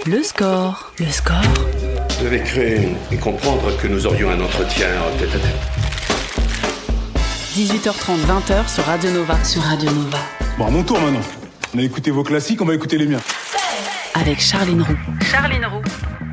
Le score. Vous devez créer et comprendre que nous aurions un entretien tête-à-tête. 18h30, 20h sur Radio Nova. Bon, à mon tour maintenant. On a écouté vos classiques, on va écouter les miens. Avec Charline Roux.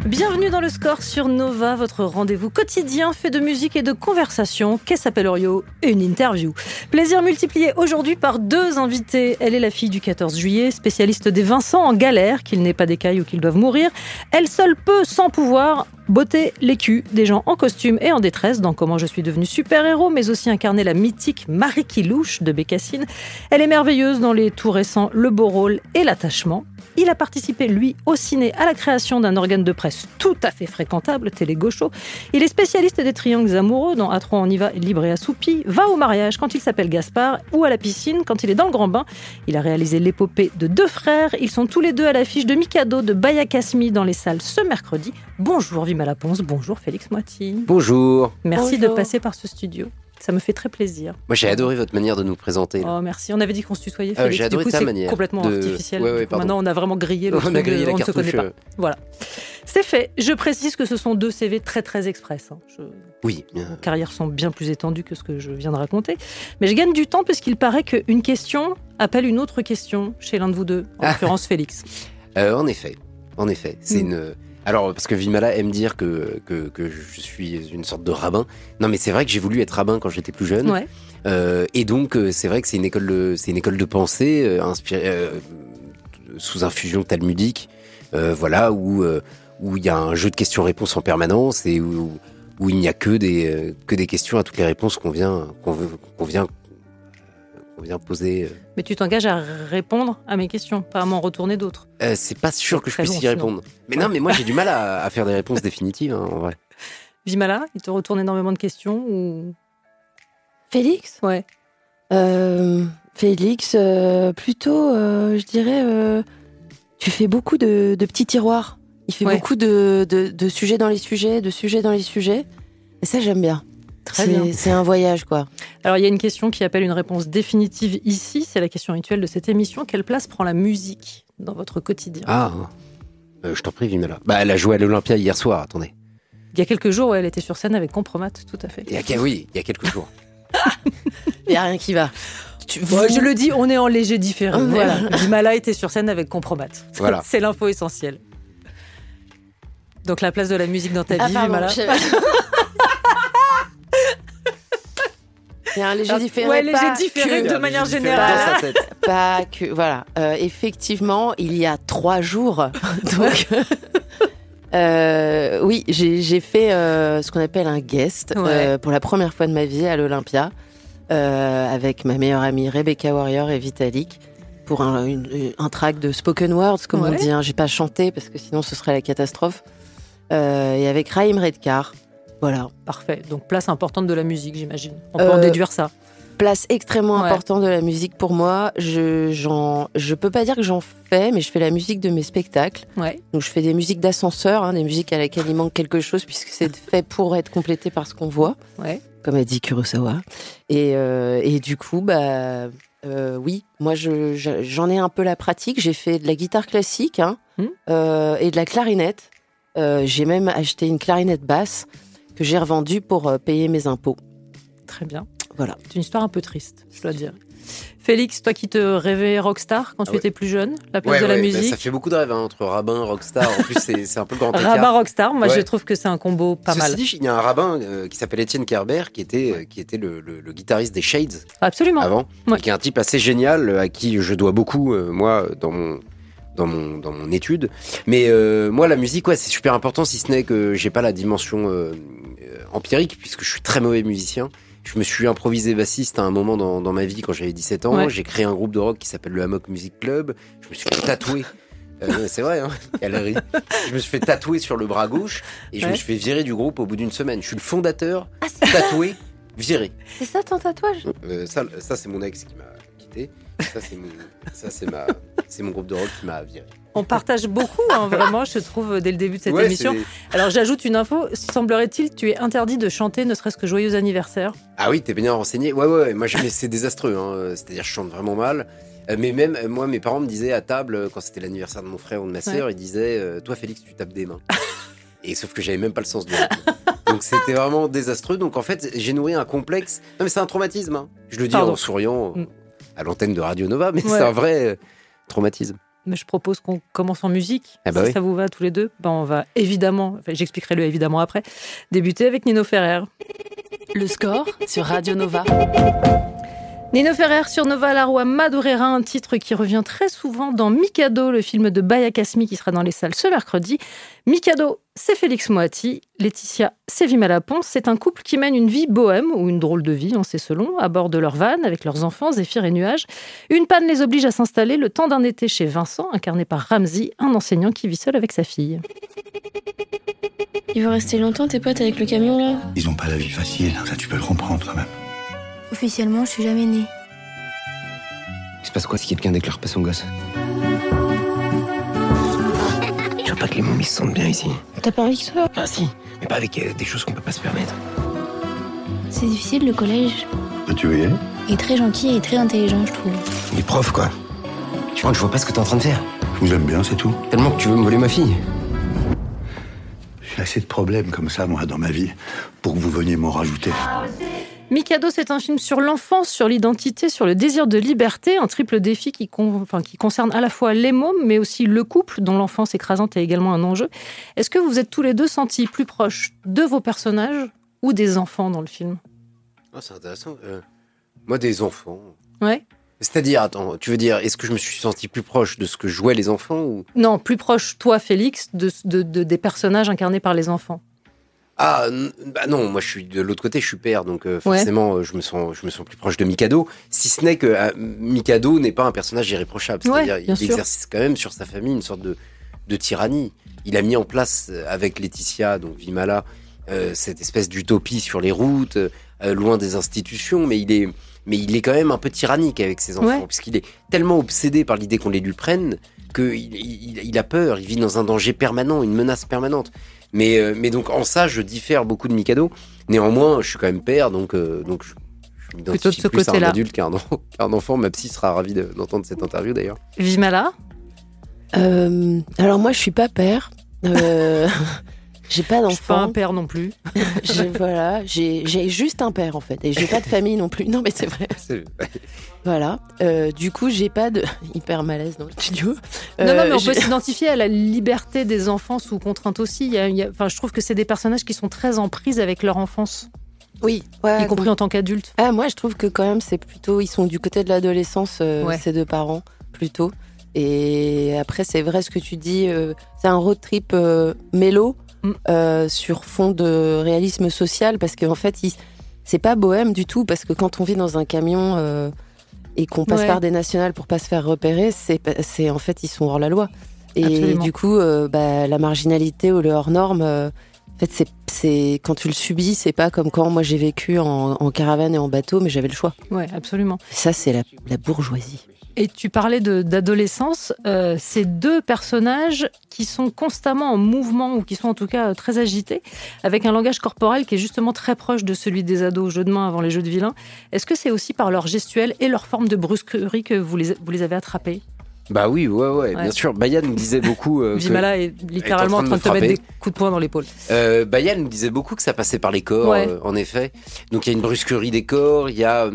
Bienvenue dans le score sur Nova, votre rendez-vous quotidien fait de musique et de conversation. Qu'est-ce s'appelle Orio ? Une interview. Plaisir multiplié aujourd'hui par deux invités. Elle est la fille du 14 juillet, spécialiste des Vincent en galère, qu'ils n'aient pas d'écailles ou qu'ils doivent mourir. Elle seule peut, sans pouvoir, botter les culs des gens en costume et en détresse dans Comment je suis devenue super-héros, mais aussi incarner la mythique Marie Quilouche de Bécassine. Elle est merveilleuse dans les tout récents Le Beau Rôle et L'Attachement. Il a participé, lui, au ciné, à la création d'un organe de presse tout à fait fréquentable, Télé Gaucho. Il est spécialiste des triangles amoureux dans À 3 on y va, Libre et assoupi, va au mariage quand il s'appelle Gaspard ou à la piscine quand il est dans le grand bain. Il a réalisé l'épopée de deux frères. Ils sont tous les deux à l'affiche de Mikado de Baya Kasmi dans les salles ce mercredi. Bonjour Vima Laponce, bonjour Félix Moiti. Bonjour. Merci de passer par ce studio. Ça me fait très plaisir. Moi, j'ai adoré votre manière de nous présenter. Oh, merci. On avait dit qu'on se tutoyait, Félix. J'ai adoré ta c'est manière. Complètement artificiel. Maintenant, on a vraiment grillé le truc. On a grillé la on ne se cartouche. connaît pas. Voilà. C'est fait. Je précise que ce sont deux CV très, très express. Oui. Vos carrières sont bien plus étendues que ce que je viens de raconter. Mais je gagne du temps puisqu'il paraît qu'une question appelle une autre question chez l'un de vous deux, en l'occurrence Félix. En effet. C'est une... Alors, parce que Vimala aime dire que je suis une sorte de rabbin. Non, mais c'est vrai que j'ai voulu être rabbin quand j'étais plus jeune. Ouais. Et donc, c'est vrai que c'est une école de pensée inspirée sous infusion talmudique. Voilà, où il y a un jeu de questions-réponses en permanence et où il n'y a que des questions à toutes les réponses qu'on vient poser. Mais tu t'engages à répondre à mes questions, pas à m'en retourner d'autres. C'est pas sûr que je puisse long, y répondre. Mais non, mais moi j'ai du mal à faire des réponses définitives, hein, en vrai. Vimala, il te retourne énormément de questions ou... Félix ? Ouais. Félix, plutôt, je dirais, tu fais beaucoup de petits tiroirs. Il fait beaucoup de sujets dans les sujets, de sujets dans les sujets. Et ça, j'aime bien. Très bien. C'est un voyage, quoi. Alors, il y a une question qui appelle une réponse définitive ici. C'est la question rituelle de cette émission. Quelle place prend la musique dans votre quotidien ? Je t'en prie, Vimala. Elle a joué à l'Olympia hier soir, attendez. Il y a quelques jours, elle était sur scène avec Compromat, tout à fait. Il y a quelques jours. Il n'y a rien qui va. Je le dis, on est en léger différé. Voilà. Vimala était sur scène avec Compromat. Voilà. C'est l'info essentielle. Donc, la place de la musique dans ta vie, Vimala. Il y a un léger différé. De manière générale. Pas que, voilà. Effectivement, il y a 3 jours. Donc, oui, j'ai fait ce qu'on appelle un guest pour la première fois de ma vie à l'Olympia avec ma meilleure amie Rebecca Warrior et Vitalik pour un track de spoken words, comme on dit. J'ai pas chanté parce que sinon ce serait la catastrophe. Et avec Raïm Redkar. Voilà. Parfait. Donc, place importante de la musique, j'imagine. On peut en déduire ça. Place extrêmement importante de la musique pour moi. Je peux pas dire que j'en fais, mais je fais la musique de mes spectacles. Ouais. Donc, je fais des musiques d'ascenseur, des musiques à laquelle il manque quelque chose, puisque c'est fait pour être complété par ce qu'on voit. Ouais. Comme a dit Kurosawa. Et du coup, oui, moi, j'en ai un peu la pratique. J'ai fait de la guitare classique et de la clarinette. J'ai même acheté une clarinette basse que j'ai revendue pour payer mes impôts. Très bien. Voilà. C'est une histoire un peu triste, je dois dire. Félix, toi qui te rêvais rockstar quand tu étais plus jeune, la place de la musique. Ça fait beaucoup de rêves entre rabbin, rockstar. En plus, c'est un peu le grand écart. Rabbin, rockstar, moi je trouve que c'est un combo pas mal. Ceci dit, il y a un rabbin qui s'appelle Étienne Kerber, qui était le guitariste des Shades. Absolument. Avant. Ouais. Qui est un type assez génial, à qui je dois beaucoup, moi, dans mon étude. Mais moi, la musique, c'est super important, si ce n'est que j'ai pas la dimension empirique, puisque je suis très mauvais musicien. Je me suis improvisé bassiste à un moment dans ma vie quand j'avais 17 ans. Ouais. J'ai créé un groupe de rock qui s'appelle le Hammock Music Club. Je me suis fait tatouer. C'est vrai, elle rit. Je me suis fait tatouer sur le bras gauche et je me suis fait virer du groupe au bout d'une semaine. Je suis le fondateur, tatoué, viré. C'est ça ton tatouage ? Ça, c'est mon ex qui m'a quitté. C'est mon groupe de rock qui m'a viré. On partage beaucoup, vraiment, je trouve, dès le début de cette émission. Alors, j'ajoute une info. Semblerait-il, tu es interdit de chanter, ne serait-ce que joyeux anniversaire. Ah oui, t'es bien renseigné. Ouais. Moi, c'est désastreux. C'est-à-dire, je chante vraiment mal. Mais même, moi, mes parents me disaient à table, quand c'était l'anniversaire de mon frère ou de ma sœur, ils disaient toi, Félix, tu tapes des mains. Et sauf que j'avais même pas le sens du rythme. Donc c'était vraiment désastreux. Donc en fait, j'ai nourri un complexe. Non, mais c'est un traumatisme. Hein. Je le dis en souriant à l'antenne de Radio Nova, mais c'est un vrai traumatisme. Mais je propose qu'on commence en musique. Si ça vous va tous les deux, on va évidemment, j'expliquerai le évidemment après, débuter avec Nino Ferrer. Le score sur Radio Nova. Nino Ferrer sur Nova La Roi Madureira, un titre qui revient très souvent dans Mikado, le film de Baya Kasmi qui sera dans les salles ce mercredi. Mikado, c'est Félix Moati, Laetitia, c'est Vimala Pons. C'est un couple qui mène une vie bohème, ou une drôle de vie, c'est selon, à bord de leur van avec leurs enfants, Zéphyr et Nuage. Une panne les oblige à s'installer le temps d'un été chez Vincent, incarné par Ramzi, un enseignant qui vit seul avec sa fille. Ils vont rester longtemps tes potes avec le camion là ? Ils ont pas la vie facile, ça tu peux le comprendre quand même. Officiellement, je suis jamais née. Il se passe quoi si quelqu'un déclare pas son gosse? Je veux pas que les momies se sentent bien ici. T'as pas envie que ça ? Ah si, mais pas avec des choses qu'on peut pas se permettre. C'est difficile le collège. Tu veux y aller ? Il est très gentil et très intelligent, je trouve. Les profs quoi. Tu crois que je vois pas ce que t'es en train de faire? Je vous aime bien, c'est tout. Tellement que tu veux me voler ma fille. J'ai assez de problèmes comme ça, moi, dans ma vie, pour que vous veniez m'en rajouter. Mikado, c'est un film sur l'enfance, sur l'identité, sur le désir de liberté, un triple défi qui concerne à la fois les mômes, mais aussi le couple, dont l'enfance écrasante est également un enjeu. Est-ce que vous vous êtes tous les deux sentis plus proches de vos personnages ou des enfants dans le film ? C'est intéressant. Moi, des enfants. Ouais. C'est-à-dire, attends, tu veux dire, est-ce que je me suis senti plus proche de ce que jouaient les enfants ou... Non, plus proche, toi, Félix, des personnages incarnés par les enfants. Ah, bah non, moi je suis de l'autre côté, je suis père, donc forcément je me sens plus proche de Mikado, si ce n'est que Mikado n'est pas un personnage irréprochable, c'est-à-dire il exerce quand même sur sa famille une sorte de tyrannie. Il a mis en place avec Laetitia, donc Vimala, cette espèce d'utopie sur les routes, loin des institutions, mais il est quand même un peu tyrannique avec ses enfants, puisqu'il est tellement obsédé par l'idée qu'on les lui prenne qu'il a peur, il vit dans un danger permanent, une menace permanente. Mais donc en ça, je diffère beaucoup de Mikado. Néanmoins, je suis quand même père, donc je m'identifie plus à un adulte qu'à un enfant. Ma psy sera ravie d'entendre cette interview d'ailleurs. Vimala ? Alors moi, je suis pas père. J'ai pas d'enfant. Je suis pas un père non plus. J'ai juste un père en fait, et j'ai pas de famille non plus. Non mais c'est vrai. Voilà. Du coup, j'ai pas de hyper malaise dans le studio. Non, mais on peut s'identifier à la liberté des enfants sous contrainte aussi. Je trouve que c'est des personnages qui sont très en prise avec leur enfance. Oui, y compris en tant qu'adultes. Moi, je trouve que quand même, c'est plutôt, ils sont du côté de l'adolescence, ces deux parents plutôt. Et après, c'est vrai ce que tu dis. C'est un road trip mélo. Sur fond de réalisme social, parce qu'en fait, c'est pas bohème du tout, parce que quand on vit dans un camion et qu'on passe par des nationales pour pas se faire repérer, c'est en fait, ils sont hors la loi. Et Absolument. Du coup, la marginalité ou le hors norme, en fait, c'est quand tu le subis, c'est pas comme quand moi j'ai vécu en caravane et en bateau, mais j'avais le choix. Ouais, absolument. Et ça, c'est la bourgeoisie. Et tu parlais d'adolescence, ces deux personnages qui sont constamment en mouvement, ou qui sont en tout cas très agités, avec un langage corporel qui est justement très proche de celui des ados au jeu de main avant les jeux de vilain. Est-ce que c'est aussi par leur gestuelle et leur forme de brusquerie que vous les avez attrapés ? Bah oui, ouais, bien sûr. Bayan nous disait beaucoup... Vimala est littéralement en train de te mettre des coups de poing dans l'épaule. Bayan nous disait beaucoup que ça passait par les corps, en effet. Donc il y a une brusquerie des corps, il y a...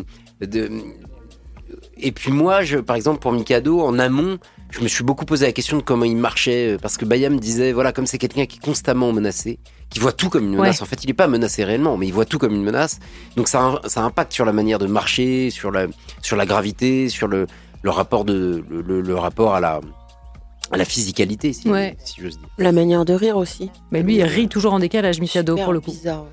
Et puis moi, par exemple, pour Mikado, en amont, je me suis beaucoup posé la question de comment il marchait, parce que Bayam me disait, voilà, comme c'est quelqu'un qui est constamment menacé, qui voit tout comme une menace. En fait, il n'est pas menacé réellement, mais il voit tout comme une menace. Donc ça impacte sur la manière de marcher, sur la gravité, sur le rapport le rapport à la physicalité, si j'ose dire. La manière de rire aussi. Mais lui, il rit toujours en décalage, Mikado, pour le coup. Bizarre.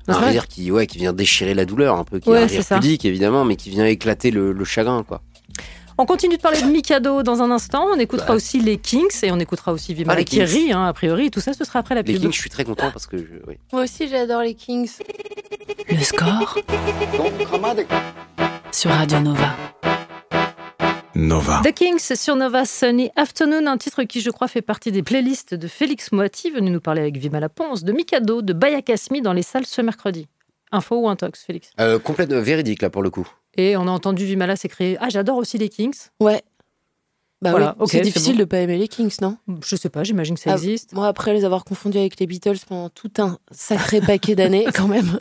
Un rire qui vient déchirer la douleur un peu, qui est un rire pudique évidemment, mais qui vient éclater le chagrin, quoi. On continue de parler de Mikado dans un instant. On écoutera aussi les Kings et on écoutera aussi Vimala qui rit, a priori. Tout ça, ce sera après la pub. Les Kings, je suis très content parce que... Moi aussi, j'adore les Kings. Le score sur Radio Nova. Nova. The Kings sur Nova Sunny Afternoon, un titre qui, je crois, fait partie des playlists de Félix Moati, venu nous parler avec Vimala Pons, de Mikado, de Baya Kasmi dans les salles ce mercredi. Info ou intox, Félix ? Complètement véridique, là, pour le coup. Et on a entendu Vimala s'écrire « Ah, j'adore aussi les Kings ». Ouais. Bah voilà, oui, c'est difficile de pas aimer les Kings, non ? Je sais pas, j'imagine que ça existe. Moi, après les avoir confondus avec les Beatles pendant tout un sacré paquet d'années, quand même,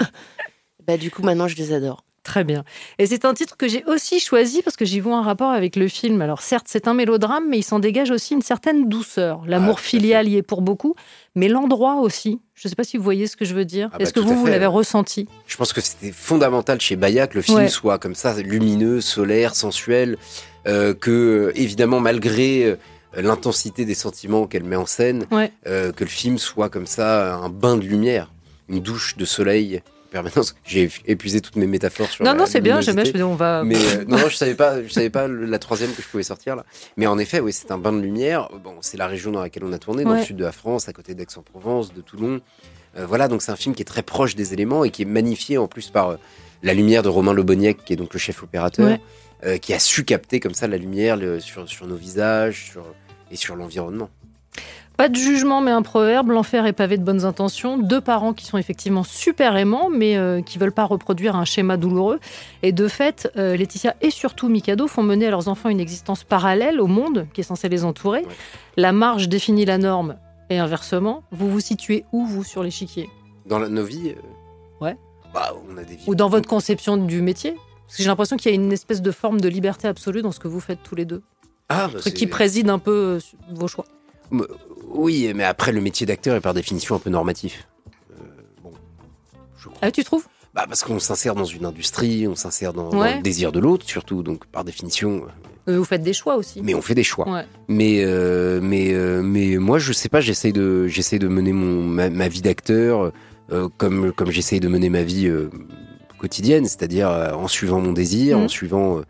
bah du coup, maintenant, je les adore. Très bien. Et c'est un titre que j'ai aussi choisi parce que j'y vois un rapport avec le film. Alors certes, c'est un mélodrame, mais il s'en dégage aussi une certaine douceur. L'amour filial y est pour beaucoup, mais l'endroit aussi. Je ne sais pas si vous voyez ce que je veux dire. Est-ce que vous l'avez ressenti ? Je pense que c'était fondamental chez Baya que le film soit comme ça, lumineux, solaire, sensuel, que évidemment, malgré l'intensité des sentiments qu'elle met en scène, que le film soit comme ça, un bain de lumière, une douche de soleil. Permanence. J'ai épuisé toutes mes métaphores sur non, c'est bien, j'aime bien, je me dis, on va... Mais non, je savais pas la troisième que je pouvais sortir, là. Mais en effet, oui, c'est un bain de lumière. Bon, c'est la région dans laquelle on a tourné, dans le sud de la France, à côté d'Aix-en-Provence, de Toulon. Voilà, donc c'est un film qui est très proche des éléments et qui est magnifié en plus par la lumière de Romain Loboniec, qui est donc le chef opérateur, qui a su capter comme ça la lumière sur nos visages et sur l'environnement. Pas de jugement, mais un proverbe, l'enfer est pavé de bonnes intentions. 2 parents qui sont effectivement super aimants, mais qui veulent pas reproduire un schéma douloureux. Et de fait, Laetitia et surtout Mikado font mener à leurs enfants une existence parallèle au monde qui est censé les entourer. Ouais. La marge définit la norme et inversement. Vous vous situez où, vous, sur l'échiquier ? Dans nos vies Ouais. Bah, on a des vies. Ou dans votre conception du métier ? Parce que j'ai l'impression qu'il y a une espèce de forme de liberté absolue dans ce que vous faites tous les deux. Ah, bah qui préside un peu vos choix. Oui, mais après, le métier d'acteur est par définition un peu normatif. Je crois. Ah, tu trouves ? Bah, parce qu'on s'insère dans une industrie, on s'insère dans le désir de l'autre, surtout, donc par définition... vous faites des choix aussi. Mais on fait des choix. Ouais. Mais moi, je sais pas, j'essaye de mener ma vie d'acteur comme j'essaye de mener ma vie quotidienne, c'est-à-dire en suivant mon désir, en suivant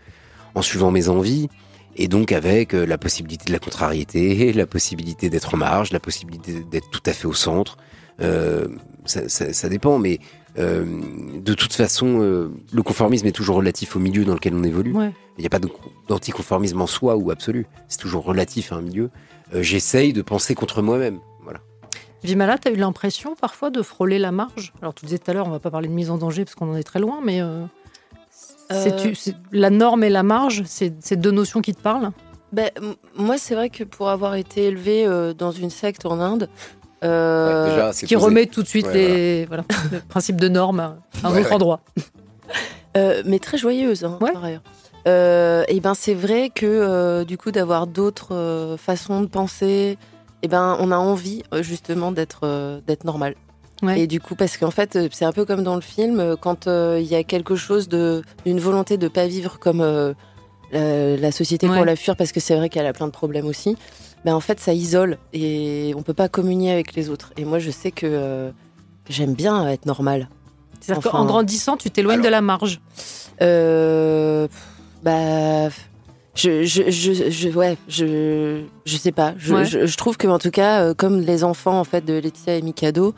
mes envies. Et donc avec la possibilité de la contrariété, la possibilité d'être en marge, la possibilité d'être tout à fait au centre. Ça dépend, mais de toute façon, le conformisme est toujours relatif au milieu dans lequel on évolue. Ouais. Il n'y a pas d'anticonformisme en soi ou absolu. C'est toujours relatif à un milieu. J'essaye de penser contre moi-même. Voilà. Vimala, tu as eu l'impression parfois de frôler la marge ? Alors tu disais tout à l'heure, on ne va pas parler de mise en danger parce qu'on en est très loin, mais... C'est la norme et la marge, c'est 2 notions qui te parlent ? Moi, c'est vrai que pour avoir été élevée dans une secte en Inde, déjà, qui remet tout de suite le principe de norme à un autre endroit. Mais très joyeuse, par ailleurs. Et ben, c'est vrai que du coup, d'avoir d'autres façons de penser, et ben, on a envie justement d'être normal. Ouais. Et du coup, parce qu'en fait, c'est un peu comme dans le film, quand il y a quelque chose d'une volonté de pas vivre comme la société pour la fuir, parce que c'est vrai qu'elle a plein de problèmes aussi, ben en fait, ça isole et on peut pas communier avec les autres. Et moi, je sais que j'aime bien être normale. C'est-à-dire qu'en grandissant, tu t'éloignes de la marge. Je sais pas. Je trouve que en tout cas, comme les enfants en fait de Laetitia et Mikado,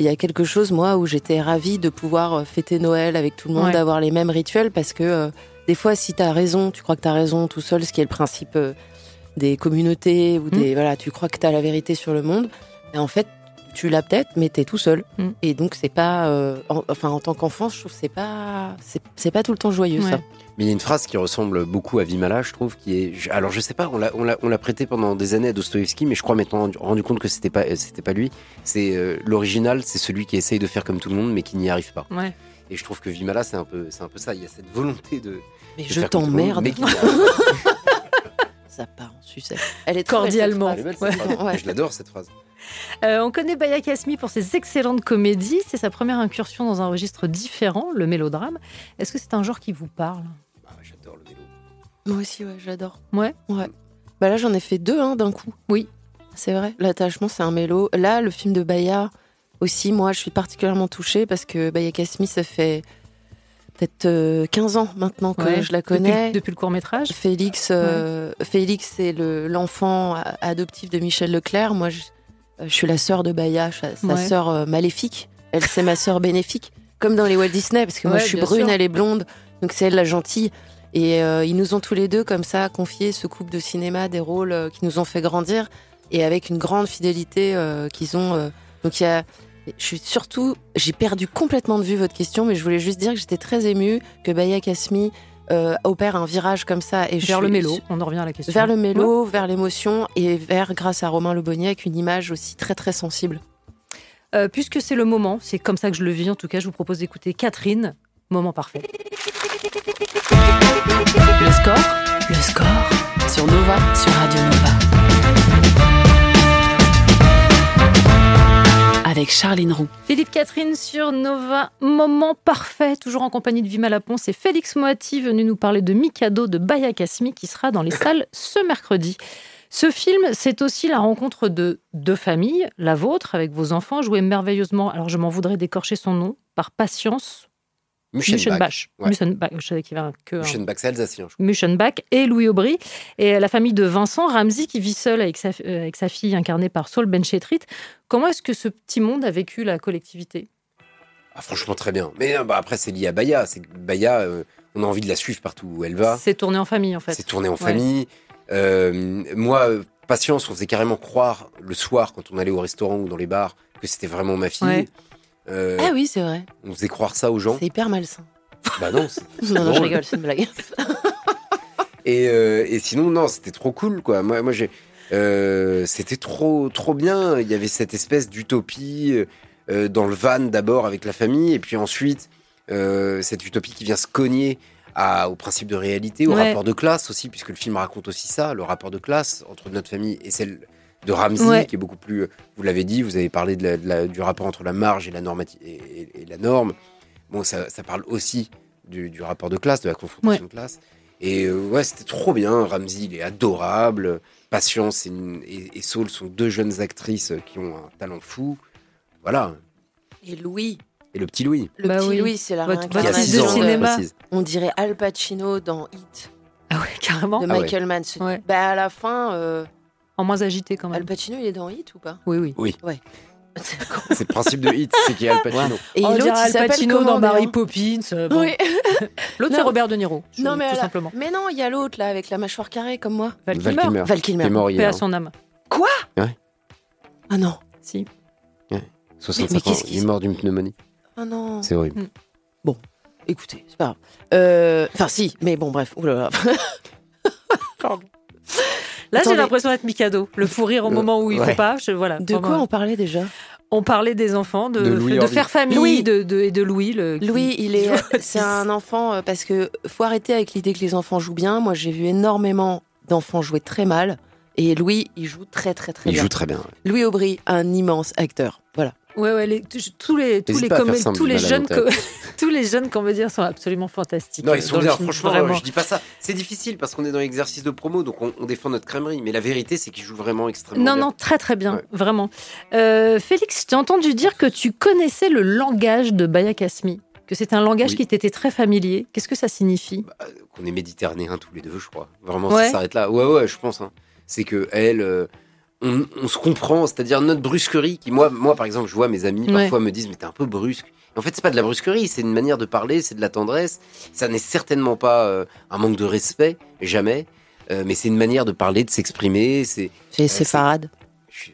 il y a quelque chose moi où j'étais ravie de pouvoir fêter Noël avec tout le monde, d'avoir les mêmes rituels, parce que des fois, si t'as raison, tu crois que t'as raison tout seul, ce qui est le principe des communautés ou tu crois que t'as la vérité sur le monde, et en fait, tu l'as peut-être, mais t'es tout seul. Et donc c'est pas, en tant qu'enfant, je trouve que c'est pas tout le temps joyeux ça. Mais il y a une phrase qui ressemble beaucoup à Vimala, je trouve, qui est... Alors, je sais pas, on l'a prêté pendant des années à Dostoïevski, mais je crois m'être rendu compte que c'était pas lui. C'est l'original, c'est celui qui essaye de faire comme tout le monde, mais qui n'y arrive pas. Ouais. Et je trouve que Vimala, c'est un peu ça. Il y a cette volonté de... Mais je t'emmerde. Ça part en sucette. Elle est cordialement. Elle est belle, je l'adore, cette phrase. On connaît Baya Kasmi pour ses excellentes comédies. C'est sa première incursion dans un registre différent, le mélodrame. Est-ce que c'est un genre qui vous parle ? J'adore le mélo. Moi aussi, j'adore. Ouais. Là, j'en ai fait 2 d'un coup. Oui. C'est vrai, l'attachement, c'est un mélo. Là, le film de Baya aussi, moi, je suis particulièrement touchée parce que Baya Kasmi, ça fait peut-être 15 ans maintenant que je la connais. Depuis le court-métrage. Félix, Félix, c'est l'enfant adoptif de Michel Leclerc. Moi, je suis la sœur de Baya, sa sœur maléfique. Elle, c'est ma sœur bénéfique. Comme dans les Walt Disney, parce que moi, je suis brune, sûr. Elle est blonde. Donc, c'est elle la gentille. Et ils nous ont tous les deux, comme ça, confié ce couple de cinéma, des rôles qui nous ont fait grandir. Et avec une grande fidélité qu'ils ont. Donc, il y a... J'ai perdu complètement de vue votre question, mais je voulais juste dire que j'étais très émue que Baya Kasmi opère un virage comme ça. Et vers le mélo, on en revient à la question. Vers le mélo, vers l'émotion et vers, grâce à Romain Le Bonnier, avec une image aussi très très sensible. Puisque c'est le moment, c'est comme ça que je le vis en tout cas, je vous propose d'écouter Catherine, Moment parfait. Le score sur Nova, sur Radio Nova. Avec Charline Roux. Philippe Catherine sur Nova, Moment parfait, toujours en compagnie de Vima Laponce et Félix Moati, venu nous parler de Mikado de Baya Kasmi qui sera dans les salles ce mercredi. Ce film, c'est aussi la rencontre de deux familles, la vôtre avec vos enfants, joués merveilleusement, alors je m'en voudrais d'écorcher son nom, par Patience Muschenbach. Ouais. Je savais qu'il y avait Muschenbach, c'est alsacien, je crois. Muschenbach et Louis Aubry. Et la famille de Vincent, Ramzi, qui vit seul avec sa fille incarnée par Saul Benchetrit. Comment est-ce que ce petit monde a vécu la collectivité ? Franchement, très bien. Mais après, c'est lié à Baya. Baya, on a envie de la suivre partout où elle va. C'est tourné en famille, en fait. C'est tourné en famille. Moi, Patience, on faisait carrément croire le soir, quand on allait au restaurant ou dans les bars, que c'était vraiment ma fille. Ouais. Ah oui, c'est vrai. On faisait croire ça aux gens. C'est hyper malsain. Bah non, non, je rigole, c'est une blague. Et sinon, non, c'était trop cool, quoi. Moi, c'était trop bien. Il y avait cette espèce d'utopie dans le van d'abord avec la famille, et puis ensuite cette utopie qui vient se cogner au principe de réalité, au rapport de classe aussi, puisque le film raconte aussi ça, le rapport de classe entre notre famille et celle de Ramzi, qui est beaucoup plus, vous l'avez dit, vous avez parlé du rapport entre la marge et la norme. Bon, ça parle aussi du rapport de classe, de la confrontation de classe. Et c'était trop bien. Ramzi, il est adorable. Patience et Saul sont deux jeunes actrices qui ont un talent fou. Voilà. Et Louis. Et le petit Louis. Le petit Louis, c'est la réincarnation de cinéma. On dirait Al Pacino dans Hit. Ah ouais, carrément. De Michael Mann. Ouais. À la fin... En moins agité quand même. Al Pacino, il est dans Hit ou pas ? Oui. Ouais. C'est le principe de Hit, c'est qu'il y a Al Pacino. Et on dirait Al Pacino dans Mary Poppins. Bon. Oui. L'autre, c'est Robert De Niro. Non, mais tout simplement. Mais non, il y a l'autre là avec la mâchoire carrée comme moi. Val Kilmer. Qui est mort hier. Paix à son âme. Quoi ? Ouais. Ah non. Si. Ouais. 65 ans, il est mort d'une pneumonie. Ah non. C'est horrible. Bon, écoutez, c'est pas grave. Enfin si, mais bon, bref. Oulala. Pardon. Là, j'ai l'impression d'être Mikado. Le fou rire au moment où il ne faut pas. Voilà, de quoi on parlait déjà ? On parlait des enfants, de faire famille, et de Louis. Louis, c'est un enfant, parce que faut arrêter avec l'idée que les enfants jouent bien. Moi, j'ai vu énormément d'enfants jouer très mal. Et Louis, il joue très bien. Il joue très bien. Ouais. Louis Aubry, un immense acteur. Voilà. Ouais, tous les jeunes comédiens sont absolument fantastiques. Non, ils sont bien, franchement, je dis pas ça. C'est difficile parce qu'on est dans l'exercice de promo, donc on défend notre crèmerie. Mais la vérité, c'est qu'ils jouent vraiment extrêmement bien. Non, très bien, vraiment. Félix, j'ai entendu dire que tu connaissais le langage de Baya Kasmi, que c'est un langage qui t'était très familier. Qu'est-ce que ça signifie ? Qu'on est méditerranéens tous les deux, je crois. Vraiment, ça s'arrête là. Ouais, je pense. Hein. C'est que elle... On se comprend, c'est-à-dire notre brusquerie qui, moi par exemple, je vois mes amis parfois me disent mais t'es un peu brusque. En fait, c'est pas de la brusquerie, c'est une manière de parler, c'est de la tendresse. Ça n'est certainement pas un manque de respect, jamais. Mais c'est une manière de parler, de s'exprimer. C'est séfarade.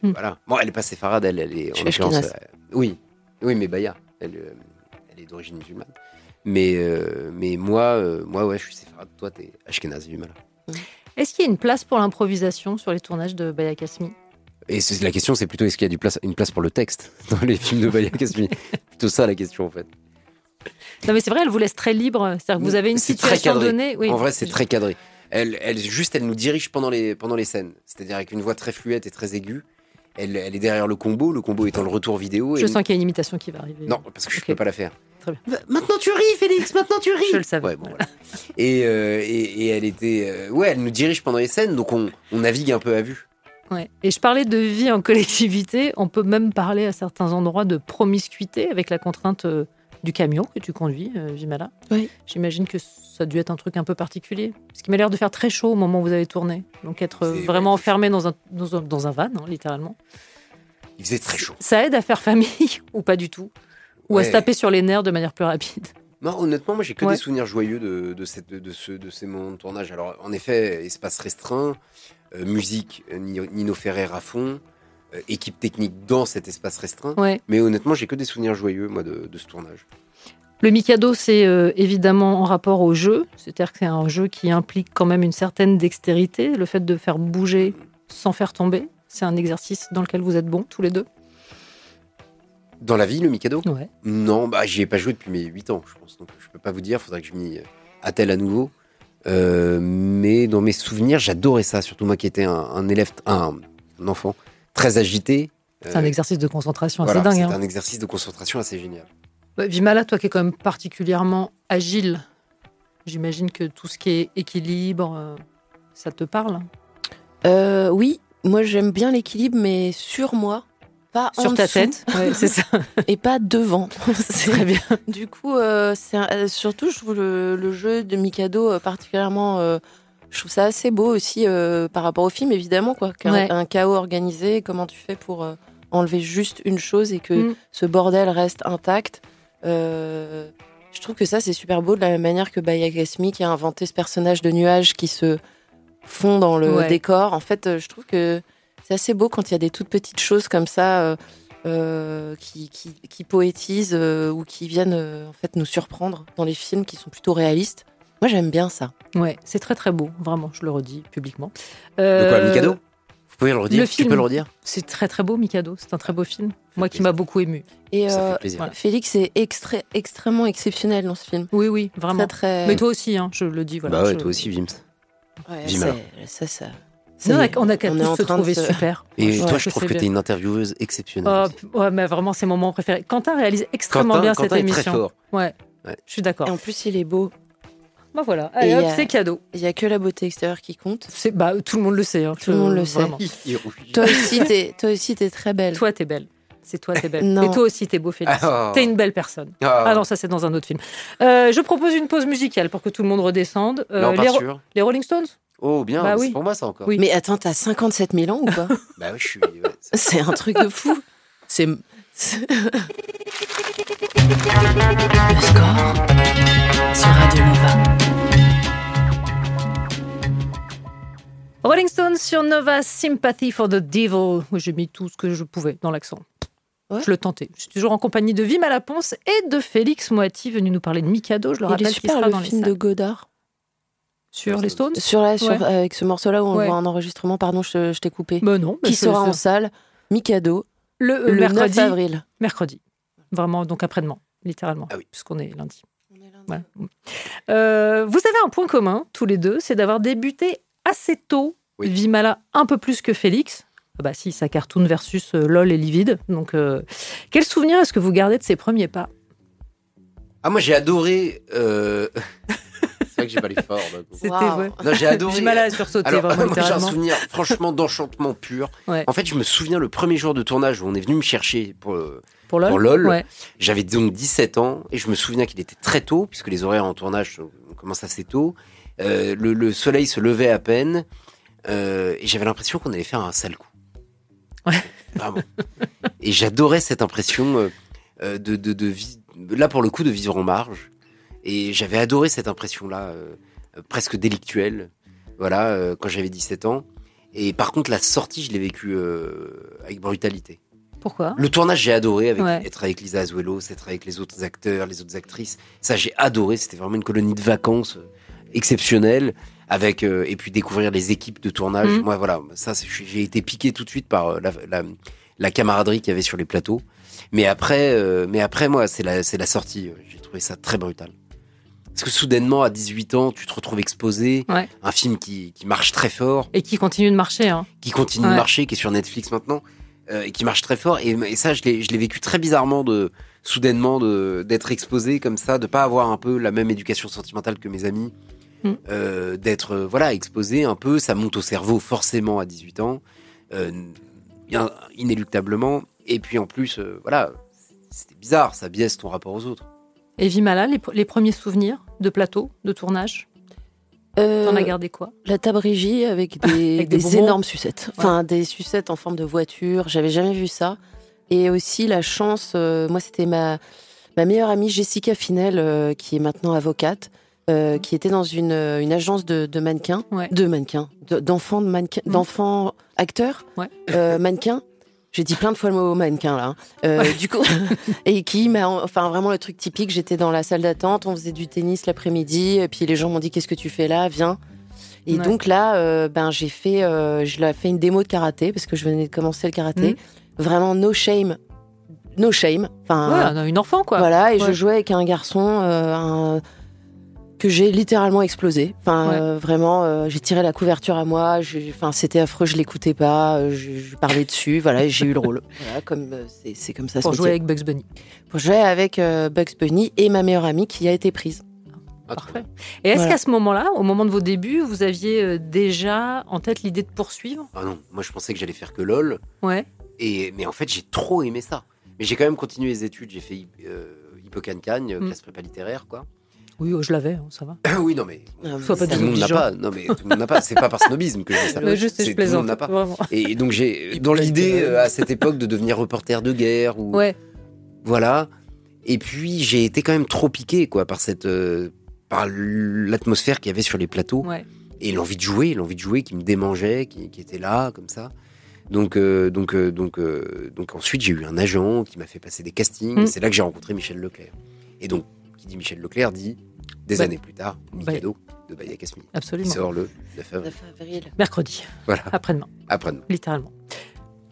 Voilà. Bon, elle est pas séfarade, elle est en l'occurrence. Oui, mais Baya, elle est d'origine musulmane. Mais moi, je suis séfarade. Toi, t'es ashkénaze Vimala. Est-ce qu'il y a une place pour l'improvisation sur les tournages de Baya Kasmi ? Et la question, c'est plutôt est-ce qu'il y a une place pour le texte dans les films de Baya Kasmi ? Plutôt ça la question en fait. Non mais c'est vrai, elle vous laisse très libre. C'est-à-dire que vous avez une situation donnée. Oui, en vrai, c'est très cadré. Elle nous dirige pendant les scènes. C'est-à-dire avec une voix très fluette et très aiguë. Elle est derrière le combo étant le retour vidéo. Je sens qu'il y a une imitation qui va arriver. Non, parce que je peux pas la faire. Très bien. Maintenant tu ris, Félix, maintenant tu ris. Je le savais. Ouais, bon, voilà. Et elle était... elle nous dirige pendant les scènes, donc on navigue un peu à vue. Ouais. Et je parlais de vie en collectivité, on peut même parler à certains endroits de promiscuité avec la contrainte du camion que tu conduis, Vimala. Oui. J'imagine que ça a dû être un truc un peu particulier. Parce qu'il m'a l'air de faire très chaud au moment où vous avez tourné. Donc être vraiment enfermé dans un van, littéralement. Il faisait très chaud. Ça aide à faire famille ou pas du tout ? Ou à se taper sur les nerfs de manière plus rapide ? Non, honnêtement, moi j'ai que des souvenirs joyeux de ces moments de tournage. Alors en effet, espace restreint, musique, Nino Ferrer à fond, équipe technique dans cet espace restreint. Ouais. Mais honnêtement, j'ai que des souvenirs joyeux, moi, de ce tournage. Le Mikado, c'est évidemment en rapport au jeu, c'est-à-dire que c'est un jeu qui implique quand même une certaine dextérité, le fait de faire bouger sans faire tomber. C'est un exercice dans lequel vous êtes bons, tous les deux. Dans la vie, le Mikado ? Ouais. Non, j'y ai pas joué depuis mes 8 ans, je pense. Donc, je peux pas vous dire, il faudrait que je m'y attelle à nouveau. Mais dans mes souvenirs, j'adorais ça, surtout moi qui étais un élève, un enfant très agité. C'est un exercice de concentration voilà, assez dingue. C'est un exercice de concentration assez génial. Vimala, toi qui es quand même particulièrement agile, j'imagine que tout ce qui est équilibre, ça te parle ? Oui, moi j'aime bien l'équilibre, mais sur moi, pas en sur ta dessous. tête, ouais, c'est ça. Et pas devant. C'est très bien. Du coup, surtout, je trouve le jeu de Mikado particulièrement... je trouve ça assez beau aussi par rapport au film, évidemment, quoi. Un chaos organisé, comment tu fais pour enlever juste une chose et que ce bordel reste intact. Je trouve que ça, c'est super beau, de la même manière que Bayakasmi qui a inventé ce personnage de nuage qui se fond dans le décor. En fait, je trouve que c'est assez beau quand il y a des toutes petites choses comme ça qui poétisent ou qui viennent en fait nous surprendre dans les films qui sont plutôt réalistes. Moi, j'aime bien ça. Ouais, c'est très très beau, vraiment, je le redis publiquement. De quoi, Mikado ? Vous pouvez le redire ? Tu peux le redire ? C'est très très beau, Mikado. C'est un très beau film. Moi qui m'a beaucoup ému. Et ça fait plaisir. Voilà. Félix est extrêmement exceptionnel dans ce film. Oui, vraiment. Très... Mais toi aussi, hein, je le dis. Voilà, bah ouais, toi aussi, Vims. Ouais, ça. On a qu'à tous se trouver super. Et ouais, toi, je trouve que t'es une intervieweuse exceptionnelle. Ouais, mais vraiment, c'est mon moment préféré. Quentin réalise extrêmement bien cette émission. Très fort. Ouais, je suis d'accord. Et en plus, il est beau. Bah voilà, allez, hop, c'est cadeau. Il n'y a que la beauté extérieure qui compte. Tout le monde le sait. Hein, tout le monde le sait. Toi aussi, t'es très belle. Toi, t'es belle. C'est toi, t'es belle. Non. Et toi aussi, t'es beau, Félix. T'es une belle personne. Ah non, ça, c'est dans un autre film. Je propose une pause musicale pour que tout le monde redescende. Les Rolling Stones ? Oh, bien, bah, c'est pour moi, ça, encore. Oui. Mais attends, t'as 57 000 ans ou pas ? Bah oui, je suis... c'est un truc de fou. C'est... Le score sur Radio Nova. Rolling Stones sur Nova, Sympathy for the Devil. J'ai mis tout ce que je pouvais dans l'accent. Ouais. Je le tentais. Je suis toujours en compagnie de Vimala Ponce et de Félix Moati, venu nous parler de Mikado. Je le rappelle, qui sera dans les film salles. de Godard. Sur les Stones ? Avec ce morceau-là où on voit un enregistrement. Pardon, je t'ai coupé. Ben non. Qui sera en salle, Mikado, le mercredi, 9 avril. Mercredi. Vraiment, donc après-demain, littéralement. Ah oui. Puisqu'on est lundi. Voilà. Vous avez un point commun, tous les deux, c'est d'avoir débuté assez tôt. Oui. Vimala un peu plus que Félix. Bah si, ça cartoon versus LOL et Livide. Donc, quel souvenir est-ce que vous gardez de ces premiers pas ? Ah, moi, j'ai adoré... C'est vrai que j'ai pas les forts. C'était vrai. Non, j'ai adoré. Vimala a sursauté, vraiment, moi, j'ai un souvenir, franchement, d'enchantement pur. Ouais. En fait, je me souviens le premier jour de tournage où on est venu me chercher pour LOL. Ouais. J'avais donc 17 ans et je me souviens qu'il était très tôt, puisque les horaires en tournage commencent assez tôt. Le soleil se levait à peine et j'avais l'impression qu'on allait faire un sale coup. Ouais. Vraiment. Et j'adorais cette impression là, pour le coup, de vivre en marge. Et j'avais adoré cette impression-là, presque délictuelle, voilà, quand j'avais 17 ans. Et par contre, la sortie, je l'ai vécue avec brutalité. Pourquoi ? Le tournage, j'ai adoré, être avec Lisa Azuelos, être avec les autres acteurs, les autres actrices. Ça, j'ai adoré. C'était vraiment une colonie de vacances exceptionnelle. Et puis découvrir les équipes de tournage. Moi, voilà, ça, j'ai été piqué tout de suite par la camaraderie qu'il y avait sur les plateaux. Mais après, moi, c'est la sortie. J'ai trouvé ça très brutal. Parce que soudainement, à 18 ans, tu te retrouves exposé. Ouais. Un film qui marche très fort. Et qui continue de marcher. Hein. Qui continue de marcher, qui est sur Netflix maintenant. Et qui marche très fort. Et ça, je l'ai vécu très bizarrement, soudainement, d'être exposé comme ça, de pas avoir un peu la même éducation sentimentale que mes amis. D'être exposé un peu. Ça monte au cerveau forcément à 18 ans. Inéluctablement. Et puis en plus, c'était bizarre. Ça biaise ton rapport aux autres. Et Vimala, les premiers souvenirs de plateau, de tournage, t'en as gardé quoi ? La Tabrigie avec des énormes sucettes. Enfin, des sucettes en forme de voiture. J'avais jamais vu ça. Et aussi la chance, moi c'était ma meilleure amie Jessica Finel, qui est maintenant avocate, qui était dans une agence de mannequins, d'enfants acteurs, mannequins. J'ai dit plein de fois le mot mannequin là. Du coup, et qui m'a, enfin vraiment le truc typique. J'étais dans la salle d'attente, on faisait du tennis l'après-midi, et puis les gens m'ont dit qu'est-ce que tu fais là, viens. Et donc là, j'ai fait, je fait une démo de karaté parce que je venais de commencer le karaté. Vraiment no shame. Enfin, une enfant quoi. Voilà, et je jouais avec un garçon que j'ai littéralement explosé. Enfin, vraiment, j'ai tiré la couverture à moi. Enfin, c'était affreux, je l'écoutais pas. Je parlais dessus. Voilà, et j'ai eu le rôle. Voilà, comme c'est comme ça. Pour jouer avec Bugs Bunny. Pour jouer avec Bugs Bunny et ma meilleure amie qui a été prise. Parfait. Et est-ce qu'à ce moment-là, au moment de vos débuts, vous aviez déjà en tête l'idée de poursuivre ? Ah non, moi je pensais que j'allais faire que LOL. Ouais. Mais en fait, j'ai trop aimé ça. Mais j'ai quand même continué les études. J'ai fait Hippocagne, classe prépa littéraire, quoi. Oui, je l'avais, ça va. Oui, non mais Sois pas tout le monde n'a pas. Non mais tout le monde n'a pas. C'est pas par snobisme que je dis ça. Je sais, je plaisante. Tout le monde n'a pas. Vraiment. Et donc j'ai dans l'idée à cette époque de devenir reporter de guerre ou voilà. Et puis j'ai été quand même trop piqué quoi par par l'atmosphère qu'il y avait sur les plateaux et l'envie de jouer qui me démangeait, qui était là comme ça. Donc ensuite j'ai eu un agent qui m'a fait passer des castings. Et c'est là que j'ai rencontré Michel Leclerc. Et donc qui dit Michel Leclerc dit des années plus tard Mikado de Baya Kasmi. Absolument. Qui sort le 9 avril. Mercredi. Voilà. Après-demain. Après-demain. Littéralement.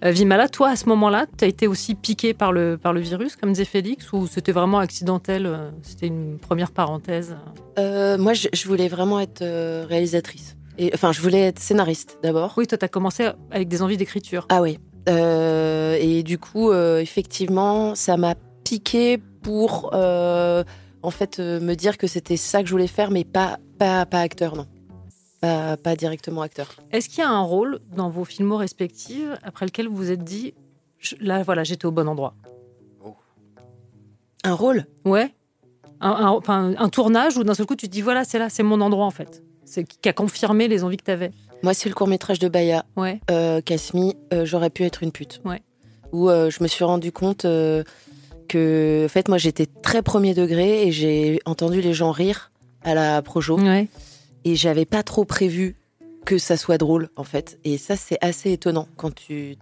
Vimala, toi, à ce moment-là, tu as été aussi piqué par le virus, comme disait Félix, ou c'était vraiment accidentel, c'était une première parenthèse? Moi, je voulais vraiment être réalisatrice. Enfin, je voulais être scénariste, d'abord. Oui, toi, tu as commencé avec des envies d'écriture. Ah oui. Et du coup, effectivement, ça m'a piqué pour, en fait, me dire que c'était ça que je voulais faire, mais pas acteur, non. Pas directement acteur. Est-ce qu'il y a un rôle dans vos filmos respectifs après lequel vous vous êtes dit, là, voilà, j'étais au bon endroit? Un rôle? Ouais. Un tournage où d'un seul coup, tu te dis, voilà, c'est là, c'est mon endroit, en fait. C'est qui a confirmé les envies que tu avais. Moi, c'est le court-métrage de Baya. Kasmi, j'aurais pu être une pute. Où je me suis rendu compte que, en fait, moi, j'étais très premier degré et j'ai entendu les gens rire à la projo. Et j'avais pas trop prévu que ça soit drôle, en fait. Et ça, c'est assez étonnant quand tu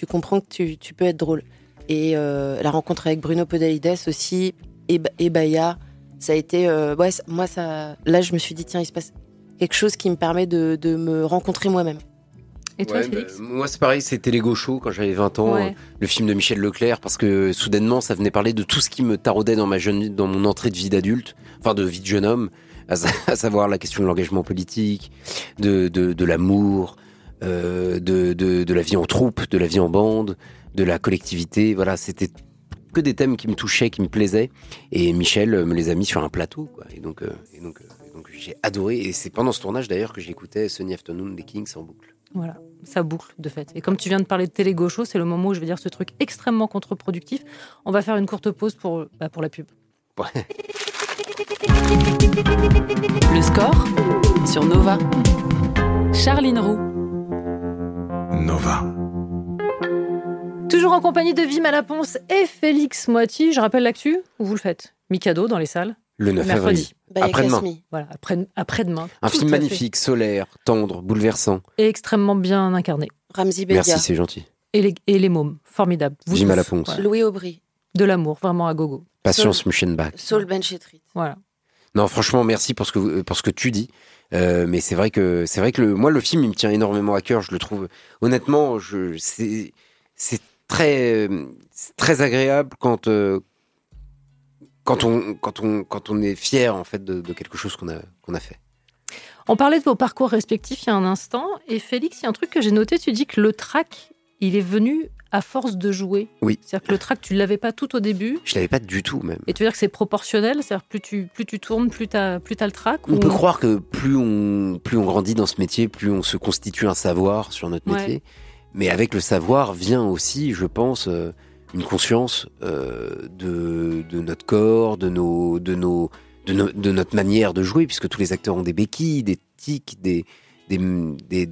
comprends que tu peux être drôle. Et la rencontre avec Bruno Podalides aussi, et Baya, ça a été... moi, ça... Là, je me suis dit, tiens, il se passe quelque chose qui me permet de me rencontrer moi-même. Et toi, Félix? Moi, c'est pareil, c'était Lego Show quand j'avais 20 ans, le film de Michel Leclerc, parce que soudainement, ça venait parler de tout ce qui me taraudait dans mon entrée de vie d'adulte, enfin de vie de jeune homme, à savoir la question de l'engagement politique, de l'amour, de la vie en troupe, de la vie en bande, de la collectivité. Voilà, c'était que des thèmes qui me touchaient, qui me plaisaient. Et Michel me les a mis sur un plateau, quoi. Et donc j'ai adoré. Et c'est pendant ce tournage d'ailleurs que j'écoutais Sunny Afternoon des Kings en boucle. Voilà, ça boucle de fait. Et comme tu viens de parler de Télé Gaucho, c'est le moment où je vais dire ce truc extrêmement contre-productif. On va faire une courte pause pour la pub. Ouais. Le score sur Nova. Charline Roux. Nova. Toujours en compagnie de Vimala Ponce et Félix Moiti. Je rappelle l'actu, ou vous le faites? Mikado dans les salles. Le 9 avril. Après-demain. Voilà, après-demain. Un film magnifique, solaire, tendre, bouleversant. Et extrêmement bien incarné. Ramzi Bedia. Merci, c'est gentil. Et les mômes, formidable. Vimala Ponce. Voilà. Louis Aubry. De l'amour, vraiment à gogo. Patience Muschenbach. Saul Benchetrit. Voilà. Non, franchement, merci pour ce que tu dis. Mais c'est vrai que moi, le film, il me tient énormément à cœur. Je le trouve, honnêtement, c'est très agréable quand on est fier en fait de quelque chose qu'on a fait. On parlait de vos parcours respectifs il y a un instant, et Félix, il y a un truc que j'ai noté, tu dis que le track, il est venu à force de jouer. Oui. C'est-à-dire que le track, tu ne l'avais pas tout au début. Je ne l'avais pas du tout même. Et tu veux dire que c'est proportionnel, c'est-à-dire plus tu tournes, plus tu as le track. On peut croire que plus on grandit dans ce métier, plus on se constitue un savoir sur notre métier. Mais avec le savoir vient aussi, je pense, une conscience de notre corps, de notre manière de jouer, puisque tous les acteurs ont des béquilles, des tics, des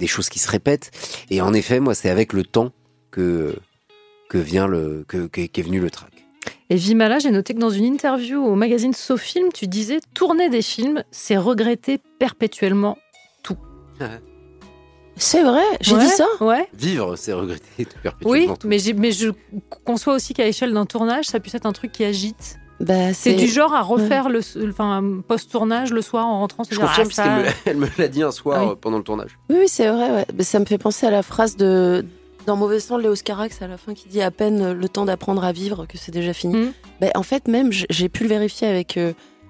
choses qui se répètent. Et en effet, moi, c'est avec le temps qu'est venu le track. Et Vimala, j'ai noté que dans une interview au magazine SoFilm, tu disais « Tourner des films, c'est regretter perpétuellement tout ». C'est vrai, j'ai dit ça. Ouais. Vivre, c'est regretter perpétuellement Oui, tout. mais je conçois aussi qu'à l'échelle d'un tournage, ça puisse être un truc qui agite. Bah, c'est du genre à refaire post-tournage le soir en rentrant. Je confirme, puisqu'elle me l'a dit un soir pendant le tournage. Oui, c'est vrai. Ouais. Mais ça me fait penser à la phrase dans Mauvais sang de Léos Carax à la fin qui dit à peine le temps d'apprendre à vivre que c'est déjà fini. En fait, même j'ai pu le vérifier avec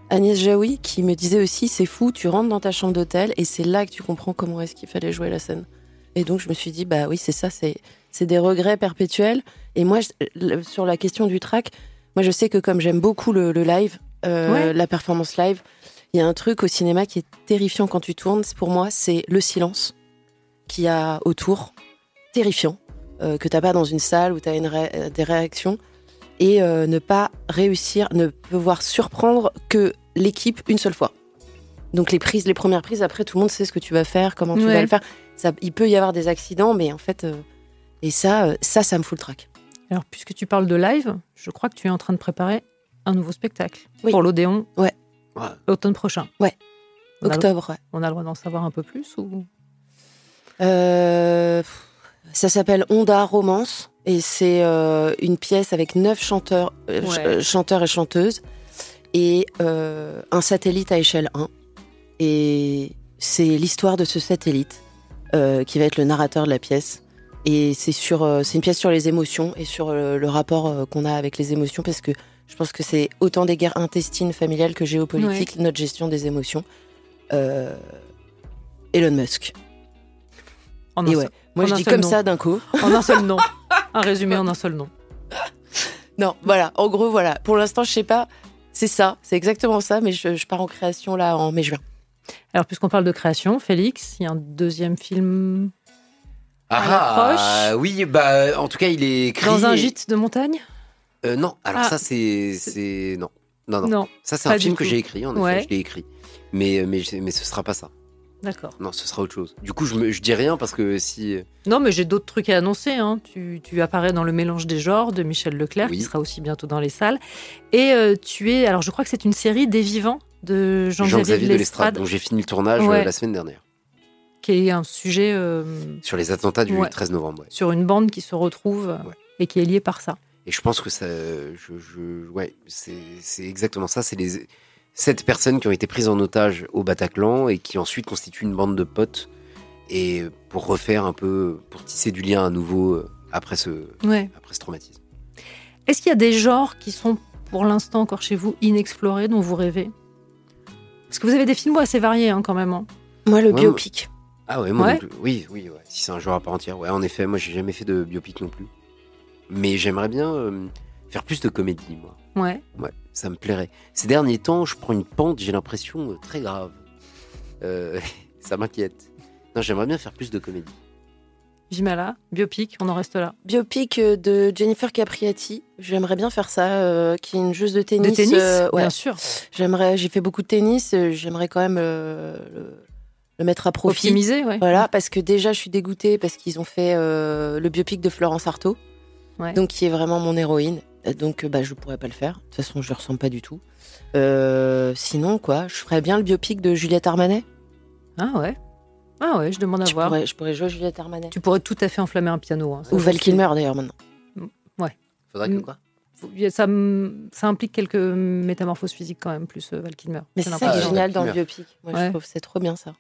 Agnès Jaoui qui me disait aussi c'est fou, tu rentres dans ta chambre d'hôtel et c'est là que tu comprends comment est-ce qu'il fallait jouer la scène. Et donc je me suis dit bah oui c'est ça, c'est des regrets perpétuels. Et moi sur la question du track, moi je sais que comme j'aime beaucoup le live, la performance live, il y a un truc au cinéma qui est terrifiant quand tu tournes. Pour moi c'est le silence qu'il y a autour, terrifiant, que t'as pas dans une salle où t'as des réactions. Et ne pas réussir, ne pouvoir surprendre que l'équipe une seule fois. Donc les premières prises, après tout le monde sait ce que tu vas faire, comment tu vas le faire. Il peut y avoir des accidents, mais en fait, et ça me fout le trac. Alors puisque tu parles de live, je crois que tu es en train de préparer un nouveau spectacle pour l'Odéon. Ouais. L'automne prochain. Ouais. Octobre. On a le droit d'en savoir un peu plus ou ça s'appelle Onda Romance. Et c'est une pièce avec 9 chanteurs et chanteuses et un satellite à échelle 1. Et c'est l'histoire de ce satellite qui va être le narrateur de la pièce. Et c'est une pièce sur les émotions et sur le rapport qu'on a avec les émotions, parce que je pense que c'est autant des guerres intestines familiales que géopolitiques, notre gestion des émotions. Elon Musk. Moi je dis comme ça d'un coup. En un seul nom. Un résumé en un seul nom. Non, voilà. En gros, voilà. Pour l'instant, je sais pas. C'est ça. C'est exactement ça. Mais je pars en création là en mai-juin. Alors, puisqu'on parle de création, Félix, il y a un deuxième film oui, en tout cas, il est écrit... Dans un gîte de montagne Non. Alors ça, c'est... Non. Ça, c'est un film que j'ai écrit, en effet. Je l'ai écrit. Mais ce sera pas ça. D'accord. Non, ce sera autre chose. Du coup, je dis rien parce que si... Non, mais j'ai d'autres trucs à annoncer. Hein. Tu apparais dans Le Mélange des genres de Michel Leclerc, qui sera aussi bientôt dans les salles. Et tu es... Alors, je crois que c'est une série des Vivants de Jean-Xavier de Lestrade, dont j'ai fini le tournage la semaine dernière. Qui est un sujet... Sur les attentats du 13 novembre. Sur une bande qui se retrouve et qui est liée par ça. Et je pense que ça... c'est exactement ça. C'est les... 7 personnes qui ont été prises en otage au Bataclan et qui ensuite constituent une bande de potes, et pour refaire un peu, pour tisser du lien à nouveau après ce traumatisme. Est-ce qu'il y a des genres qui sont pour l'instant encore chez vous inexplorés, dont vous rêvez ? Parce que vous avez des films assez variés quand même. Hein. Moi, le biopic. Ah ouais, moi non plus. Oui, si c'est un genre à part entière. Ouais, en effet, moi j'ai jamais fait de biopic non plus. Mais j'aimerais bien faire plus de comédie, moi. Ouais, ça me plairait. Ces derniers temps, je prends une pente, j'ai l'impression très grave. Ça m'inquiète. Non, j'aimerais bien faire plus de comédie. Vimala, biopic, on en reste là. Biopic de Jennifer Capriati. J'aimerais bien faire ça, qui est une joueuse de tennis. De tennis, bien sûr. J'ai fait beaucoup de tennis. J'aimerais quand même le mettre à profit. Optimiser, Voilà, parce que déjà, je suis dégoûtée parce qu'ils ont fait le biopic de Florence Artaud, donc qui est vraiment mon héroïne. Donc, je pourrais pas le faire. De toute façon, je lui ressemble pas du tout. Sinon, je ferais bien le biopic de Juliette Armanet. Ah ouais, je demande à voir. Je pourrais jouer Juliette Armanet. Tu pourrais tout à fait enflammer un piano. Hein, ou Val Kilmer, d'ailleurs, maintenant. Ouais. Faudrait que quoi ? Ça implique quelques métamorphoses physiques quand même, plus Val Kilmer. Mais c'est ça qui est génial dans le biopic. Moi, je trouve que c'est trop bien, ça.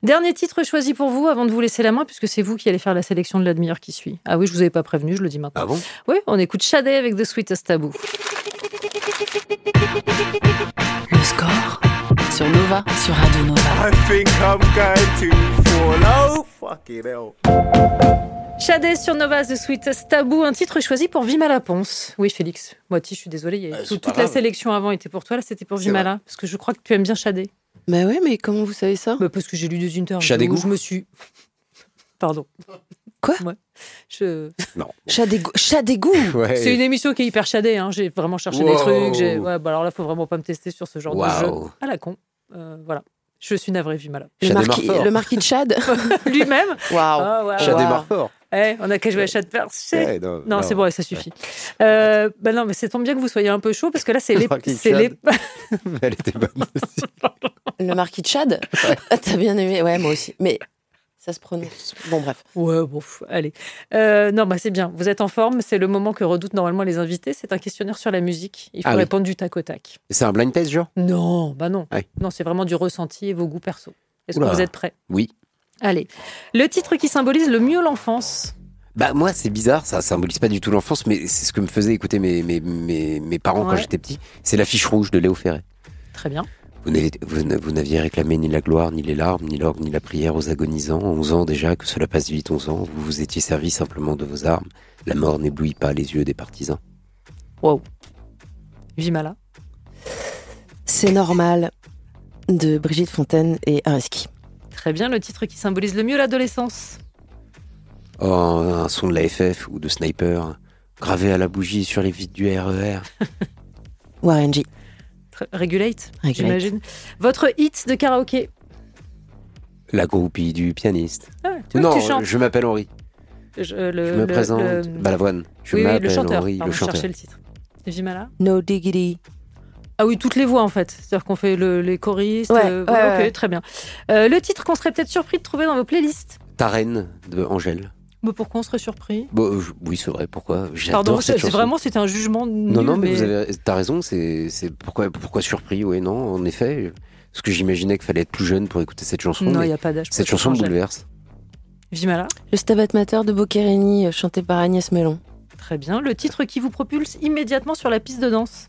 Dernier titre choisi pour vous avant de vous laisser la main, puisque c'est vous qui allez faire la sélection de l'admire qui suit. Ah oui, je vous avais pas prévenu, je le dis maintenant. Ah bon ? Oui, on écoute Shadé avec The Sweetest Taboo. Le score sur Nova, sur Radio Nova. I think I'm going to fall. Oh, fucking hell. Shadé sur Nova, The Sweetest Taboo, un titre choisi pour Vimala Ponce. Oui, Félix. Moi, je suis désolée, toute la sélection avant était pour toi, là c'était pour Vimala, parce que je crois que tu aimes bien Shadé. Bah ouais, mais comment vous savez ça ? Parce que j'ai lu des interviews. Shadégou. Je me suis... Pardon. Quoi ? Non. Shadégou. Ouais. C'est une émission qui est hyper shadée. Hein. J'ai vraiment cherché des trucs. Alors là, faut vraiment pas me tester sur ce genre de jeu. À la con. Voilà. Je suis navrée, Vimala. Le marquis de Chad. Lui-même. Waouh. Chadé Marfort. On a qu'à jouer à Chad Perché. Non, c'est bon, ça suffit. Non, mais c'est tant bien que vous soyez un peu chaud parce que là, c'est les. Elle était bonne aussi. Le marquis de Chad. T'as bien aimé. Ouais, moi aussi. Mais ça se prononce. Bon, bref. Ouais, bon, allez. Non, c'est bien. Vous êtes en forme. C'est le moment que redoutent normalement les invités. C'est un questionnaire sur la musique. Il faut répondre du tac au tac. C'est un blind test, genre? Non, non. Ouais. Non, c'est vraiment du ressenti et vos goûts perso. Est-ce que vous êtes prêts? Oui. Allez. Le titre qui symbolise le mieux l'enfance? Moi, c'est bizarre. Ça symbolise pas du tout l'enfance, mais c'est ce que me faisaient écouter mes parents quand j'étais petit. C'est l'affiche rouge de Léo Ferré. Très bien. Vous n'aviez réclamé ni la gloire, ni les larmes, ni l'orgue, ni la prière aux agonisants. 11 ans déjà, que cela passe vite, 11 ans. Vous vous étiez servi simplement de vos armes. La mort n'éblouit pas les yeux des partisans. Wow. Vimala. C'est normal, de Brigitte Fontaine et Araski. Très bien, le titre qui symbolise le mieux l'adolescence. Oh, un son de la FF ou de Sniper, gravé à la bougie sur les vitres du RER. Warren G. Regulate, j'imagine. Votre hit de karaoké? La groupie du pianiste. Non, je m'appelle Henri. Je me présente. Balavoine. Je m'appelle Henri, le chanteur. Chercher le titre. Vimala. No Diggity. Ah oui, toutes les voix en fait. C'est-à-dire qu'on fait les choristes. Ouais, très bien. Le titre qu'on serait peut-être surpris de trouver dans vos playlists? Ta reine de Angèle. Pourquoi on serait surpris? Oui, c'est vrai. Pourquoi? Pardon, c'était un jugement nul. Non, mais t'as raison. C'est pourquoi surpris? Oui, non, en effet. Parce que j'imaginais qu'il fallait être plus jeune pour écouter cette chanson. Non, il n'y a pas d'âge. Cette chanson me bouleverse. Vimala. Le Stabat Mater de Boccherini, chanté par Agnès Mellon. Très bien. Le titre qui vous propulse immédiatement sur la piste de danse?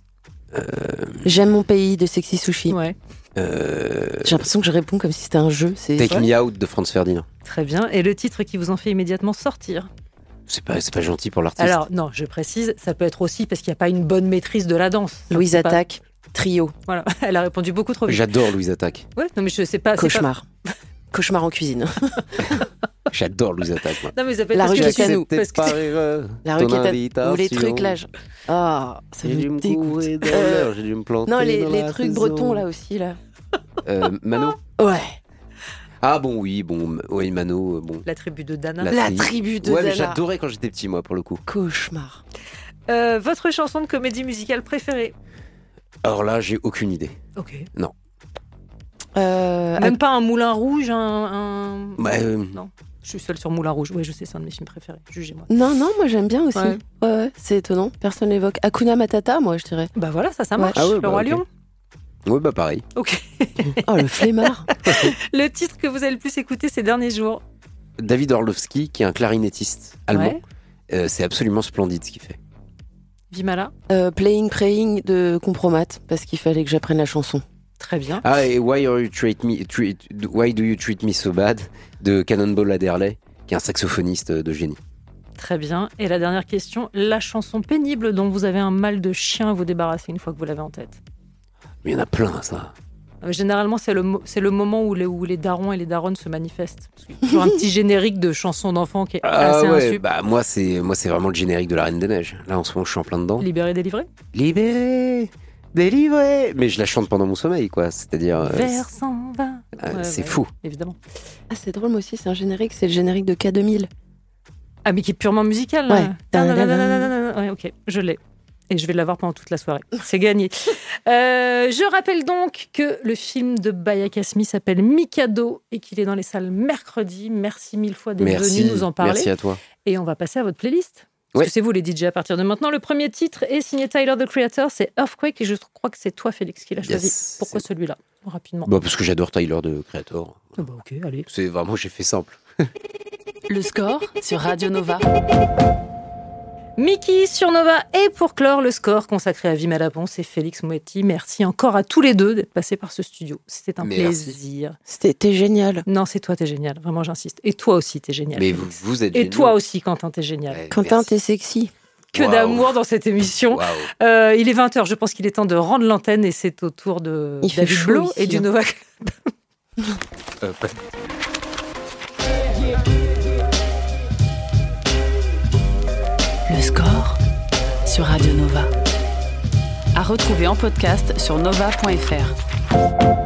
J'aime mon pays de Sexy Sushi. Ouais. J'ai l'impression que je réponds comme si c'était un jeu. Take Me Out de Franz Ferdinand. Très bien. Et le titre qui vous en fait immédiatement sortir? C'est pas gentil pour l'artiste. Alors, non, je précise, ça peut être aussi parce qu'il n'y a pas une bonne maîtrise de la danse. Louise Attaque, Trio. Voilà, elle a répondu beaucoup trop vite. J'adore Louise Attaque. Ouais, non, mais je sais pas. Cauchemar. Cauchemar en cuisine. J'adore Louise Attaque. Non, mais ça peut être la rue Canou. La rue Canou. Ou les trucs là. Ça me dégoûte. J'ai dû me planter. Non, les trucs bretons là aussi là. Mano. Ouais. Ah oui, Mano, bon. La tribu de Dana. La tribu de Dana. Ouais, mais j'adorais quand j'étais petit, moi, pour le coup. Cauchemar. Votre chanson de comédie musicale préférée? Alors là, j'ai aucune idée. Ok. Non. Même pas un Moulin Rouge, Non. Je suis seule sur Moulin Rouge. Ouais, je sais, c'est un de mes films préférés. Jugez-moi. Non, moi j'aime bien aussi. Ouais, c'est étonnant. Personne l'évoque. Hakuna Matata, moi, je dirais. Bah voilà, ça marche. Ah ouais, le Roi Lion. Oui, pareil. Ok. Oh, le flemmard. Le titre que vous avez le plus écouté ces derniers jours? David Orlovsky, qui est un clarinettiste allemand. Ouais. C'est absolument splendide ce qu'il fait. Vimala. Playing Praying de Compromat, parce qu'il fallait que j'apprenne la chanson. Très bien. Ah, et Why do you treat me so bad de Cannonball Adderley, qui est un saxophoniste de génie. Très bien. Et la dernière question, la chanson pénible dont vous avez un mal de chien à vous débarrasser une fois que vous l'avez en tête? Mais il y en a plein, ça. Généralement, c'est le moment où les darons et les daronnes se manifestent. Il y a toujours un petit générique de chansons d'enfants qui est assez insup. Moi, c'est vraiment le générique de La Reine des Neiges. Là, en ce moment, je suis en plein dedans. Libéré, délivré. Libéré, délivré. Mais je la chante pendant mon sommeil, quoi. C'est-à-dire... Vers 120. C'est fou. Évidemment. Ah, c'est drôle, moi aussi, c'est un générique. C'est le générique de K2000. Ah, mais qui est purement musical. Ouais. Ok, je l'ai. Et je vais l'avoir pendant toute la soirée. C'est gagné. Je rappelle donc que le film de Baya Kasmi s'appelle Mikado et qu'il est dans les salles mercredi. Merci mille fois d'être venu nous en parler. Merci à toi. Et on va passer à votre playlist. Parce que c'est vous les DJ à partir de maintenant. Le premier titre est signé Tyler, the Creator. C'est Earthquake et je crois que c'est toi, Félix, qui l'a choisi. Pourquoi celui-là? Rapidement. Parce que j'adore Tyler, the Creator. Ok, allez. C'est vraiment, j'ai fait simple. Le score sur Radio Nova. Mickey sur Nova et pour clore le score consacré à Vimala Ponce et Félix Moetti. Merci encore à tous les deux d'être passés par ce studio. C'était un plaisir. T'es génial. Non, c'est toi, t'es génial. Vraiment, j'insiste. Et toi aussi, t'es génial. Mais vous êtes génial. Et toi aussi, Quentin, t'es génial. Quentin, t'es sexy. Que d'amour dans cette émission. Il est 20h, je pense qu'il est temps de rendre l'antenne et c'est au tour de David Blo et du Nova Club. Le score sur Radio Nova. À retrouver en podcast sur nova.fr.